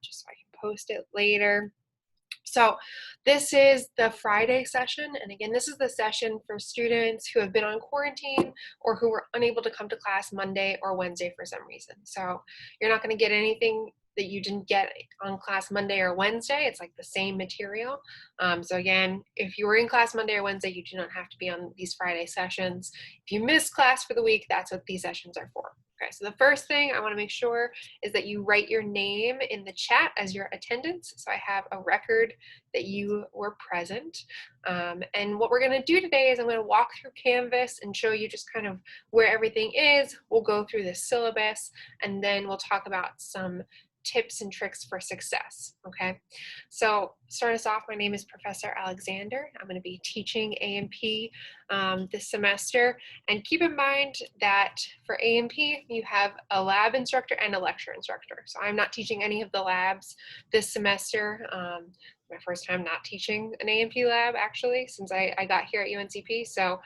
just so I can post it later. So this is the Friday session, and again, this is the session for students who have been on quarantine or who were unable to come to class Monday or Wednesday for some reason. So you're not going to get anything that you didn't get on class Monday or Wednesday. It's like the same material. So again, if you were in class Monday or Wednesday, you do not have to be on these Friday sessions. If you missed class for the week, that's what these sessions are for. Okay, so the first thing I want to make sure is that you write your name in the chat as your attendance. So I have a record that you were present. And what we're going to do today is I'm going to walk through Canvas and show you just kind of where everything is. We'll go through the syllabus, and then we'll talk about some tips and tricks for success. Okay, so start us off, my name is Professor Alexander. I'm going to be teaching A&P this semester, and keep in mind that for A&P you have a lab instructor and a lecture instructor. So I'm not teaching any of the labs this semester. My first time not teaching an A&P lab actually since I got here at UNCP, so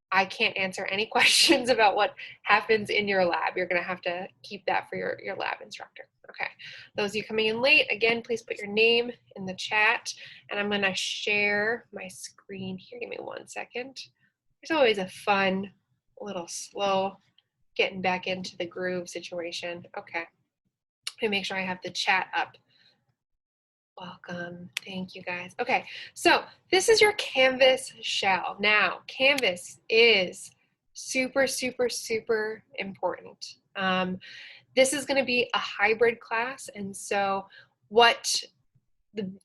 I can't answer any questions about what happens in your lab. You're going to have to keep that for your lab instructor. Okay, those of you coming in late, again, please put your name in the chat, and I'm going to share my screen here. Give me 1 second. There's always a fun, little slow getting back into the groove situation. Okay, let me make sure I have the chat up. Welcome, thank you guys. Okay, so this is your Canvas shell. Now, Canvas is super, super, super important. This is gonna be a hybrid class, and so what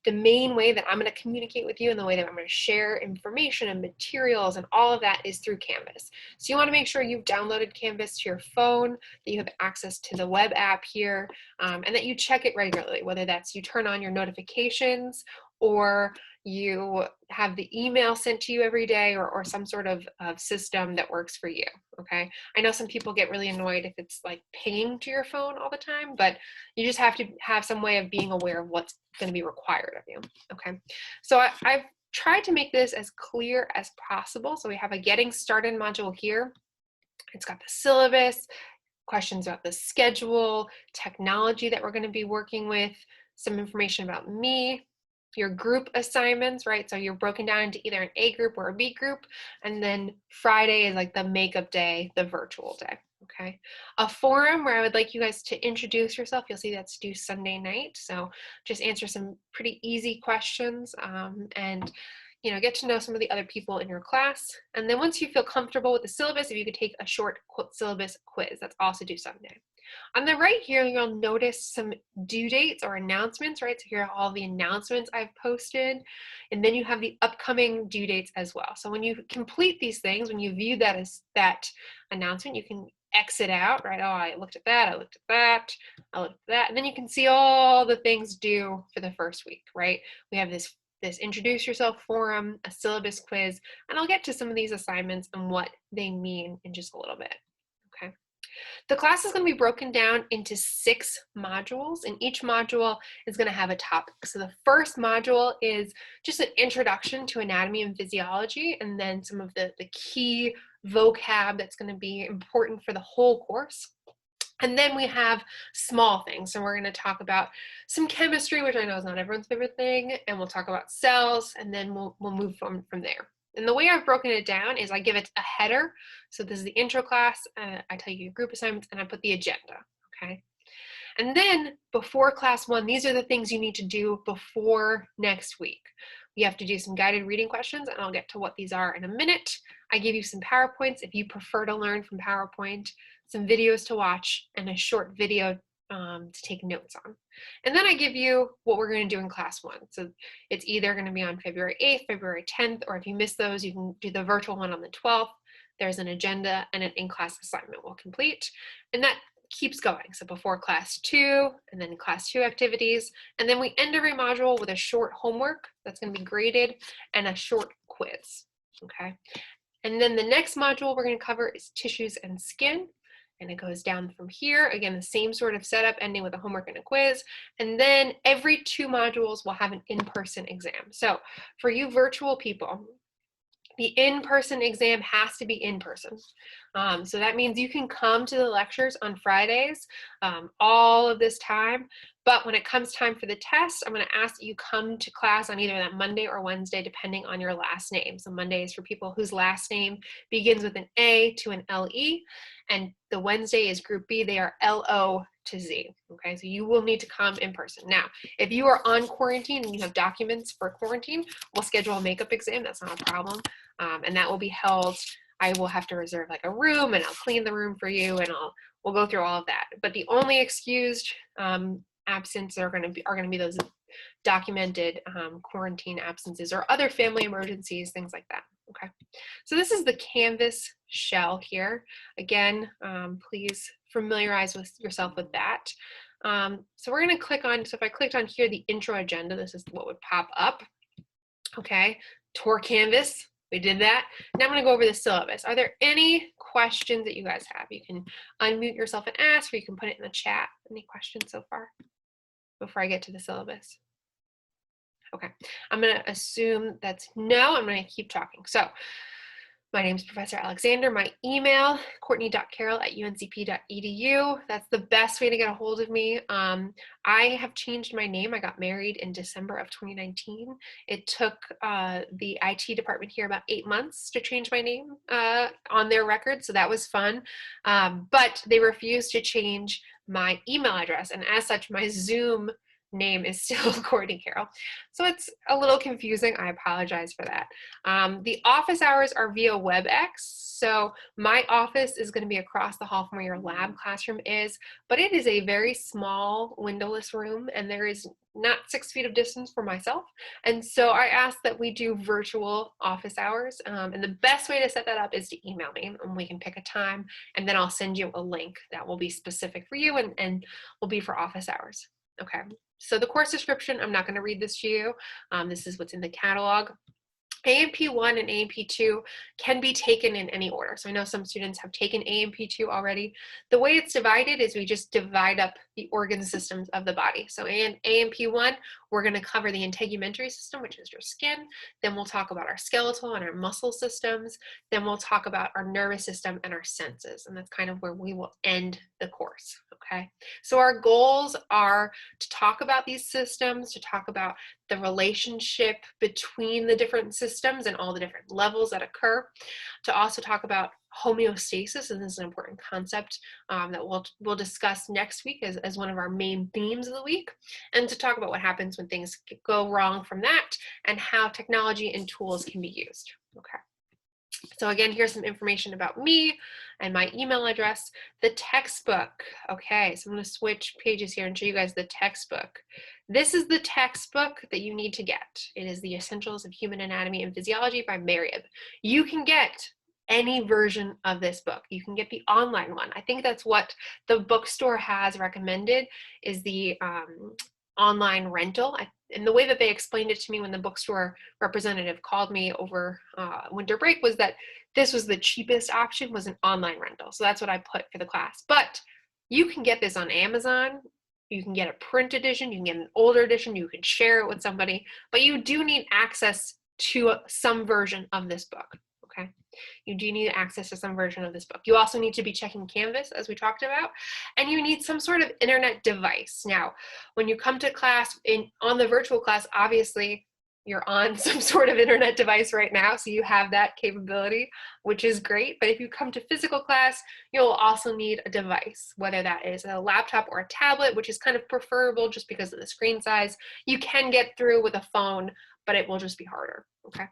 the main way that I'm going to communicate with you and the way that I'm going to share information and materials and all of that is through Canvas. So you want to make sure you've downloaded Canvas to your phone, that you have access to the web app here, and that you check it regularly, whether that's you turn on your notifications or you have the email sent to you every day, or some sort of system that works for you, okay? I know some people get really annoyed if it's like pinging to your phone all the time, but you just have to have some way of being aware of what's going to be required of you, okay? So I've tried to make this as clear as possible. So we have a getting started module here. It's got the syllabus, questions about the schedule, technology that we're going to be working with, some information about me, your group assignments, right? So you're broken down into either an A group or a B group, and then Friday is like the makeup day, the virtual day, okay? A forum where I would like you guys to introduce yourself. You'll see that's due Sunday night, so just answer some pretty easy questions and get to know some of the other people in your class. And then once you feel comfortable with the syllabus, if you could take a short syllabus quiz, that's also due Sunday. On the right here, you'll notice some due dates or announcements, right? So here are all the announcements I've posted. And then you have the upcoming due dates as well. So when you complete these things, when you view that as that announcement, you can exit out, right? Oh, I looked at that, I looked at that, I looked at that. And then you can see all the things due for the first week, right? We have this introduce yourself forum, a syllabus quiz, and I'll get to some of these assignments and what they mean in just a little bit, okay? The class is going to be broken down into 6 modules, and each module is going to have a topic. So the first module is just an introduction to anatomy and physiology, and then some of the key vocab that's going to be important for the whole course. And then we have small things. So we're going to talk about some chemistry, which I know is not everyone's favorite thing, and we'll talk about cells, and then we'll move from there. And the way I've broken it down is I give it a header. So this is the intro class. I tell you your group assignments, and I put the agenda, okay? And then before class 1, these are the things you need to do before next week. You have to do some guided reading questions, and I'll get to what these are in a minute. I give you some PowerPoints if you prefer to learn from PowerPoint, some videos to watch, and a short video to take notes on. And then I give you what we're going to do in class 1. So it's either going to be on February 8th, February 10th, or if you miss those, you can do the virtual one on the 12th. There's an agenda and an in-class assignment we'll complete. And that keeps going. So before class 2, and then class 2 activities. And then we end every module with a short homework that's going to be graded and a short quiz, okay? And then the next module we're going to cover is tissues and skin. And it goes down from here. Again, the same sort of setup, ending with a homework and a quiz. And then every 2 modules will have an in-person exam. So for you virtual people, the in-person exam has to be in person. So that means you can come to the lectures on Fridays all of this time. But when it comes time for the test, I'm going to ask that you come to class on either that Monday or Wednesday, depending on your last name. So Monday is for people whose last name begins with an A to an L-E, and the Wednesday is Group B. They are L-O to Z. Okay, so you will need to come in person. Now, if you are on quarantine and you have documents for quarantine, we'll schedule a makeup exam. That's not a problem, and that will be held. I will have to reserve like a room, and I'll clean the room for you, and we'll go through all of that. But the only excused absence are going to be those documented quarantine absences or other family emergencies, things like that. Okay, so this is the Canvas shell here. Again, please familiarize yourself with that. So we're going to click on, so if I clicked on here, the intro agenda, this is what would pop up. Okay, tour Canvas, we did that. Now I'm going to go over the syllabus. Are there any questions that you guys have? You can unmute yourself and ask, or you can put it in the chat. Any questions so far before I get to the syllabus? Okay, I'm going to assume that's no. I'm going to keep talking. So my name is Professor Alexander. My email, courtney.carroll@uncp.edu. That's the best way to get a hold of me. I have changed my name. I got married in December of 2019. It took the IT department here about 8 months to change my name on their record, so that was fun. But they refused to change my email address, and as such, my Zoom name is still Courtney Carroll. So it's a little confusing. I apologize for that. The office hours are via WebEx. So my office is going to be across the hall from where your lab classroom is, but it is a very small windowless room, and there is not 6 feet of distance for myself. And so I ask that we do virtual office hours. And the best way to set that up is to email me, and we can pick a time, and then I'll send you a link that will be specific for you and will be for office hours. Okay. So the course description, I'm not going to read this to you. This is what's in the catalog. A&P 1 and A&P 2 can be taken in any order. So I know some students have taken A&P 2 already. The way it's divided is we just divide up the organ systems of the body. So in A&P 1, we're going to cover the integumentary system, which is your skin. Then we'll talk about our skeletal and our muscle systems. Then we'll talk about our nervous system and our senses. And that's kind of where we will end the course. Okay. So our goals are to talk about these systems, to talk about the relationship between the different systems and all the different levels that occur, to also talk about homeostasis, and this is an important concept that we'll discuss next week as one of our main themes of the week, and to talk about what happens when things go wrong from that and how technology and tools can be used. Okay. So again, here's some information about me and my email address. The textbook. Okay, so I'm going to switch pages here and show you guys the textbook. This is the textbook that you need to get. It is the Essentials of Human Anatomy and Physiology by Marieb. You can get any version of this book. You can get the online one. I think that's what the bookstore has recommended, is the online rental. And the way that they explained it to me when the bookstore representative called me over winter break was that this was the cheapest option, was an online rental. So that's what I put for the class. But you can get this on Amazon. You can get a print edition. You can get an older edition. You can share it with somebody. But you do need access to some version of this book. Okay. You do need access to some version of this book. You also need to be checking Canvas, as we talked about, and you need some sort of internet device. Now, when you come to class on the virtual class, obviously you're on some sort of internet device right now, so you have that capability, which is great. But if you come to physical class, you'll also need a device, whether that is a laptop or a tablet, which is kind of preferable just because of the screen size. You can get through with a phone, but it will just be harder. Okay.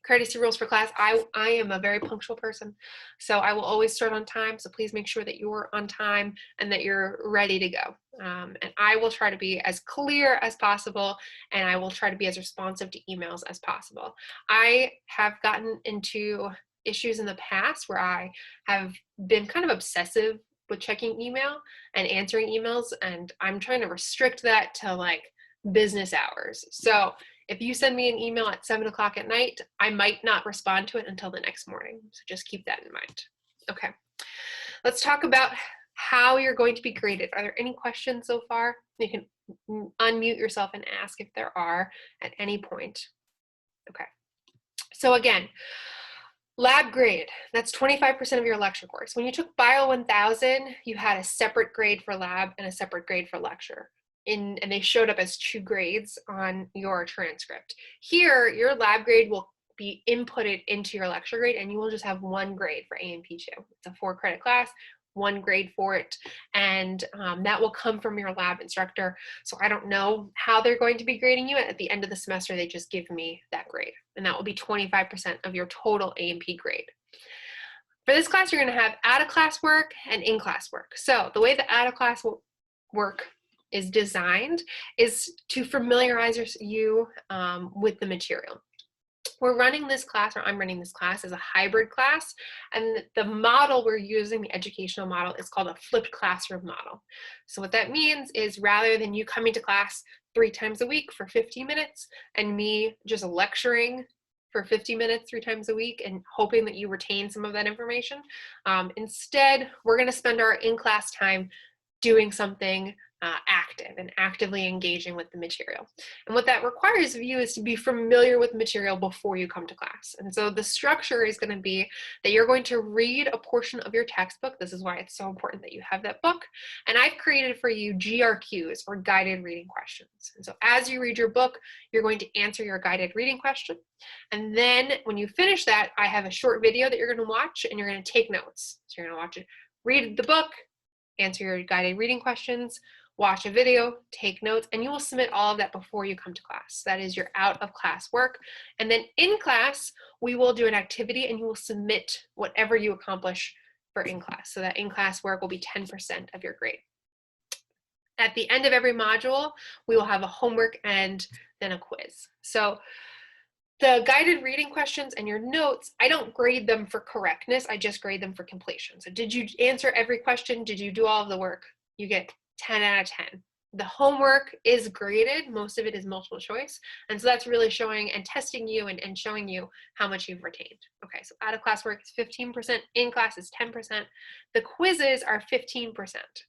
Courtesy rules for class. I am a very punctual person, so I will always start on time. So please make sure that you're on time and that you're ready to go. And I will try to be as clear as possible, and I will try to be as responsive to emails as possible. I have gotten into issues in the past where I have been kind of obsessive with checking email and answering emails, and I'm trying to restrict that to like business hours. So if you send me an email at 7 o'clock at night, I might not respond to it until the next morning. So just keep that in mind. Okay, let's talk about how you're going to be graded. Are there any questions so far? You can unmute yourself and ask if there are at any point. Okay, so again, Lab grade, that's 25% of your lecture course. When you took Bio 1000, you had a separate grade for lab and a separate grade for lecture. And they showed up as 2 grades on your transcript. Here, your lab grade will be inputted into your lecture grade, and you will just have 1 grade for A&P 2. It's a 4-credit class, 1 grade for it, and that will come from your lab instructor. So I don't know how they're going to be grading you. At the end of the semester, they just give me that grade, and that will be 25% of your total A&P grade. For this class, you're going to have out-of-class work and in-class work. So the way the out-of-class work is designed is to familiarize you with the material. We're running this class, or I'm running this class, as a hybrid class, and the model we're using, the educational model, is called a flipped classroom model. So what that means is, rather than you coming to class 3 times a week for 50 minutes and me just lecturing for 50 minutes 3 times a week and hoping that you retain some of that information, instead we're going to spend our in-class time doing something active and actively engaging with the material. And what that requires of you is to be familiar with material before you come to class. And so the structure is going to be that you're going to read a portion of your textbook. This is why it's so important that you have that book. And I've created for you GRQs, or guided reading questions. And so as you read your book, you're going to answer your guided reading question. And then when you finish that, I have a short video that you're going to watch, and you're going to take notes. So you're going to watch it, read the book, answer your guided reading questions, watch a video, take notes, and you will submit all of that before you come to class. That is your out of class work. And then in class, we will do an activity, and you will submit whatever you accomplish for in class. So that in class work will be 10% of your grade. At the end of every module, we will have a homework and then a quiz. So the guided reading questions and your notes, I don't grade them for correctness, I just grade them for completion. So did you answer every question? Did you do all of the work? You get 10 out of 10. The homework is graded, most of it is multiple choice, and so that's really showing and testing you and showing you how much you've retained. Okay, so out of class work is 15%, in class is 10%. The quizzes are 15%,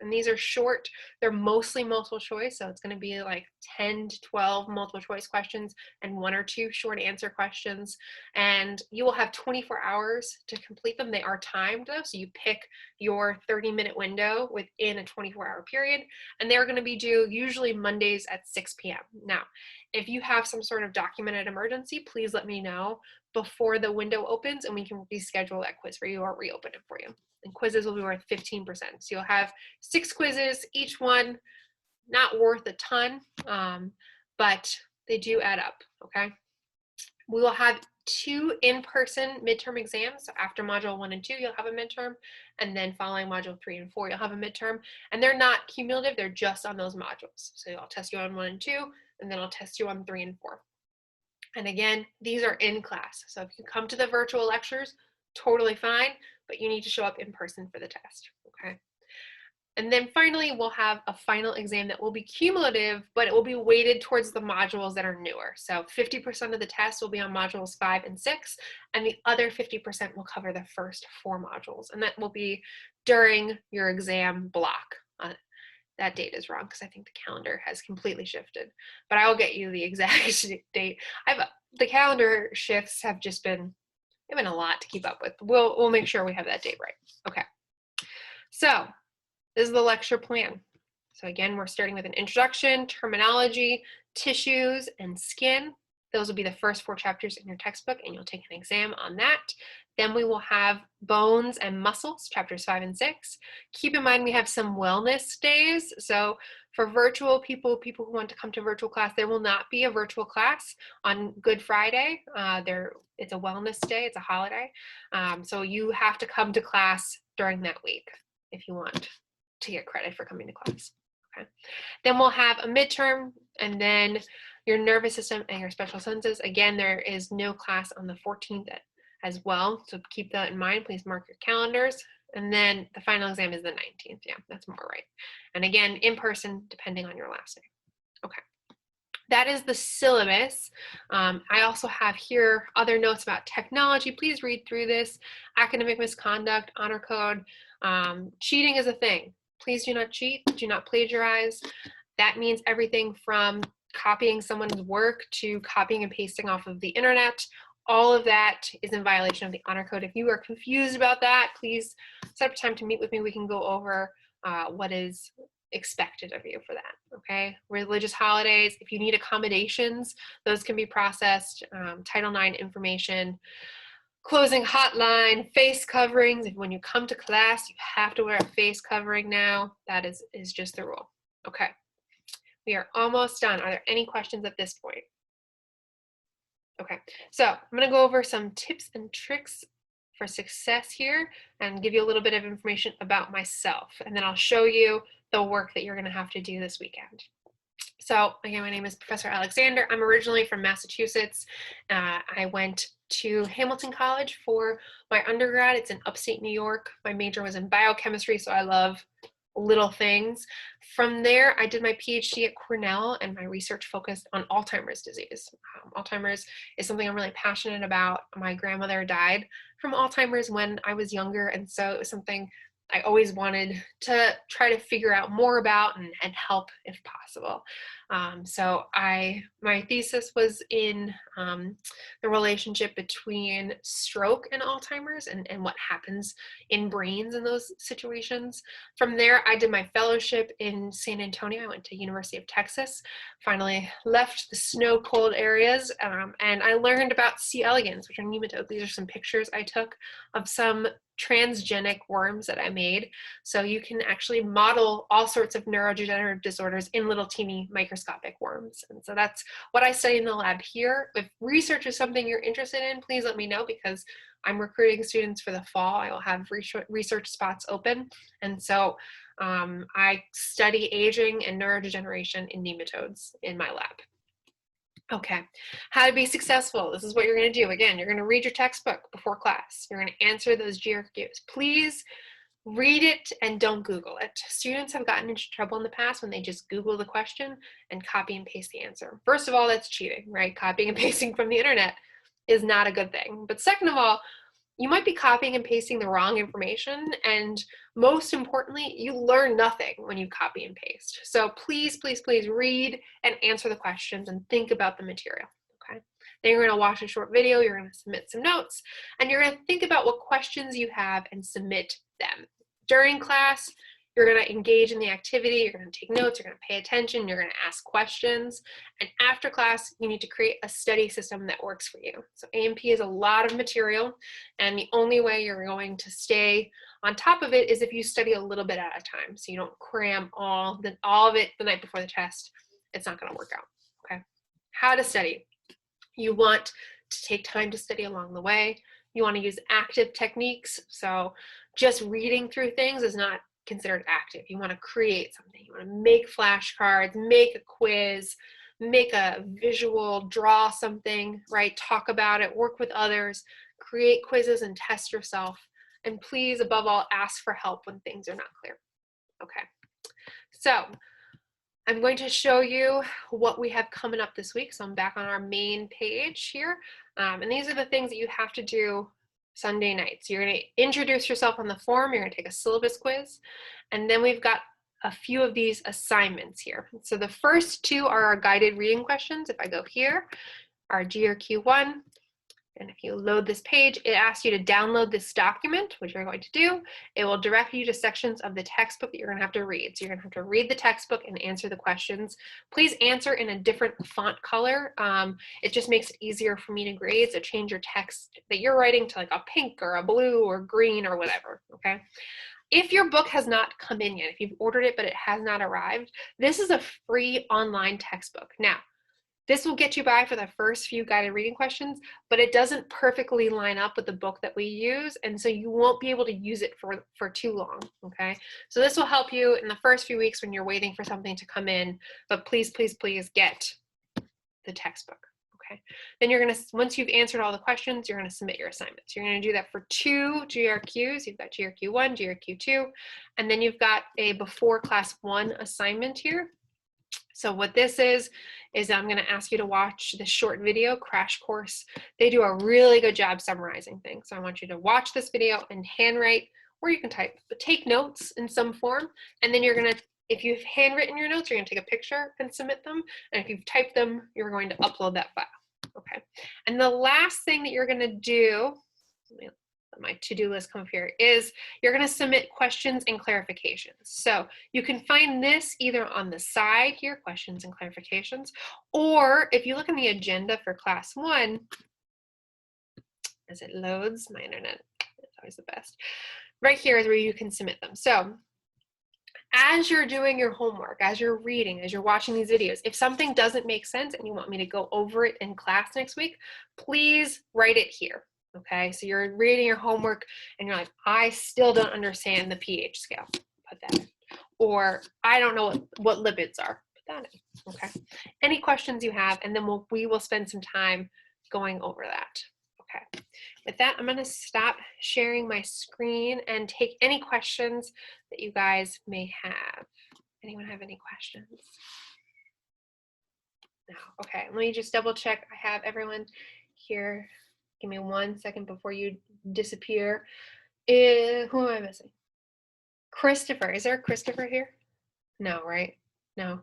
and these are short, they're mostly multiple choice, so it's going to be like 10 to 12 multiple choice questions and 1 or 2 short answer questions, and you will have 24 hours to complete them. They are timed though, so you pick your 30-minute window within a 24-hour period, and they're going to be due usually Mondays at 6 p.m. Now, if you have some sort of documented emergency, please let me know before the window opens, and we can reschedule that quiz for you or reopen it for you. And quizzes will be worth 15%. So you'll have 6 quizzes, each one not worth a ton, but they do add up, okay? We will have 2 in-person midterm exams. So after module 1 and 2, you'll have a midterm, and then following module 3 and 4, you'll have a midterm. And they're not cumulative, they're just on those modules. So I'll test you on 1 and 2, and then I'll test you on 3 and 4. And again, these are in class. So if you come to the virtual lectures, totally fine, but you need to show up in person for the test, okay? And then finally, we'll have a final exam that will be cumulative, but it will be weighted towards the modules that are newer. So 50% of the test will be on modules 5 and 6, and the other 50% will cover the first 4 modules. And that will be during your exam block. That date is wrong because I think the calendar has completely shifted, but I will get you the exact date. The calendar shifts have just been, they've been a lot to keep up with. We'll make sure we have that date right. Okay. So this is the lecture plan. So again, we're starting with an introduction, terminology, tissues, and skin. Those will be the first 4 chapters in your textbook, and you'll take an exam on that. Then we will have bones and muscles, chapters 5 and 6. Keep in mind we have some wellness days. So for virtual people who want to come to virtual class, there will not be a virtual class on Good Friday. It's a wellness day, it's a holiday. So you have to come to class during that week if you want to get credit for coming to class. Okay. Then we'll have a midterm, and then your nervous system and your special senses. Again, there is no class on the 14th as well, so keep that in mind. Please mark your calendars. And then the final exam is the 19th. Yeah, that's more right. And again, in person, depending on your last name. Okay. That is the syllabus. I also have here other notes about technology. Please read through this. Academic misconduct, honor code. Cheating is a thing. Please do not cheat. Do not plagiarize. That means everything from copying someone's work to copying and pasting off of the internet. All of that is in violation of the honor code. If you are confused about that, please set up time to meet with me. We can go over what is expected of you for that, okay? Religious holidays, if you need accommodations, those can be processed. Title IX information, closing hotline, face coverings. If when you come to class, you have to wear a face covering now. That is just the rule. Okay, we are almost done. Are there any questions at this point? Okay, so I'm gonna go over some tips and tricks for success here and give you a little bit of information about myself. And then I'll show you the work that you're gonna have to do this weekend. So again, my name is Professor Alexander. I'm originally from Massachusetts. I went to Hamilton College for my undergrad. It's in upstate New York. My major was in biochemistry, so I love little things. From there, I did my PhD at Cornell, and my research focused on Alzheimer's disease. Alzheimer's is something I'm really passionate about. My grandmother died from Alzheimer's when I was younger, and so it was something I always wanted to try to figure out more about and help if possible. So my thesis was in the relationship between stroke and Alzheimer's and what happens in brains in those situations. From there, I did my fellowship in San Antonio. I went to University of Texas, finally left the snow cold areas, and I learned about C. elegans, which are nematodes. These are some pictures I took of some transgenic worms that I made. So you can actually model all sorts of neurodegenerative disorders in little teeny microscopic worms. And so that's what I study in the lab here. If research is something you're interested in, please let me know, because I'm recruiting students for the fall. I will have research spots open. And so I study aging and neurodegeneration in nematodes in my lab. Okay, how to be successful. This is what you're going to do. Again, you're going to read your textbook before class. You're going to answer those GRQs. Please read it and don't Google it. Students have gotten into trouble in the past when they just Google the question and copy and paste the answer. First of all, that's cheating, right? Copying and pasting from the internet is not a good thing. But second of all, you might be copying and pasting the wrong information, and most importantly, you learn nothing when you copy and paste. So please, please, please read and answer the questions and think about the material, okay? Then you're gonna watch a short video, you're gonna submit some notes, and you're gonna think about what questions you have and submit them. During class, you're gonna engage in the activity, you're gonna take notes, you're gonna pay attention, you're gonna ask questions, and after class, you need to create a study system that works for you. So A&P is a lot of material, and the only way you're going to stay on top of it is if you study a little bit at a time, so you don't cram all of it the night before the test. It's not gonna work out, okay? How to study. You want to take time to study along the way. You wanna use active techniques, so just reading through things is not considered active. You want to create something. You want to make flashcards, make a quiz, make a visual, draw something, right? Talk about it, work with others, create quizzes and test yourself. And please, above all, ask for help when things are not clear. Okay. So I'm going to show you what we have coming up this week. So I'm back on our main page here. And these are the things that you have to do Sunday nights. You're going to introduce yourself on the form. You're going to take a syllabus quiz. And then we've got a few of these assignments here. So the first two are our guided reading questions. If I go here, our GRQ1, and if you load this page, it asks you to download this document, which you're going to do. It will direct you to sections of the textbook that you're going to have to read. So you're going to have to read the textbook and answer the questions. Please answer in a different font color. It just makes it easier for me to grade. So change your text that you're writing to like a pink or a blue or green or whatever, okay? If your book has not come in yet, if you've ordered it but it has not arrived, this is a free online textbook. Now, this will get you by for the first few guided reading questions, but it doesn't perfectly line up with the book that we use, and so you won't be able to use it for too long, okay? So this will help you in the first few weeks when you're waiting for something to come in, but please, please, please get the textbook, okay? Then you're gonna, once you've answered all the questions, you're gonna submit your assignments. You're gonna do that for 2 GRQs. You've got GRQ1, GRQ2, and then you've got a before class 1 assignment here. So what this is I'm going to ask you to watch this short video, Crash Course. They do a really good job summarizing things. So I want you to watch this video and handwrite, or you can type, but take notes in some form. And then you're going to, if you've handwritten your notes, you're going to take a picture and submit them. And if you've typed them, you're going to upload that file. Okay. And the last thing that you're going to do, let me let my to-do list come up here, is you're going to submit questions and clarifications. So you can find this either on the side here, questions and clarifications, or if you look in the agenda for class 1, as it loads, my internet is always the best. Right here is where you can submit them. So as you're doing your homework, as you're reading, as you're watching these videos, if something doesn't make sense and you want me to go over it in class next week, please write it here, okay? So you're reading your homework and you're like, I still don't understand the pH scale. Put that in. Or I don't know what lipids are. Put that in, okay? Any questions you have, and then we will spend some time going over that. Okay, with that, I'm going to stop sharing my screen and take any questions that you guys may have. Anyone have any questions? No. Okay, let me just double check. I have everyone here. Give me 1 second before you disappear. Who am I missing? Christopher. Is there a Christopher here? No, right? No,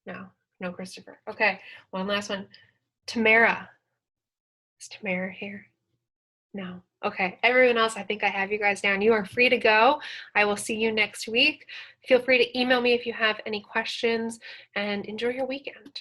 no Christopher. Okay, one last one. Tamara. Is Tamara here? No. Okay. Everyone else, I think I have you guys down. You are free to go. I will see you next week. Feel free to email me if you have any questions, and enjoy your weekend.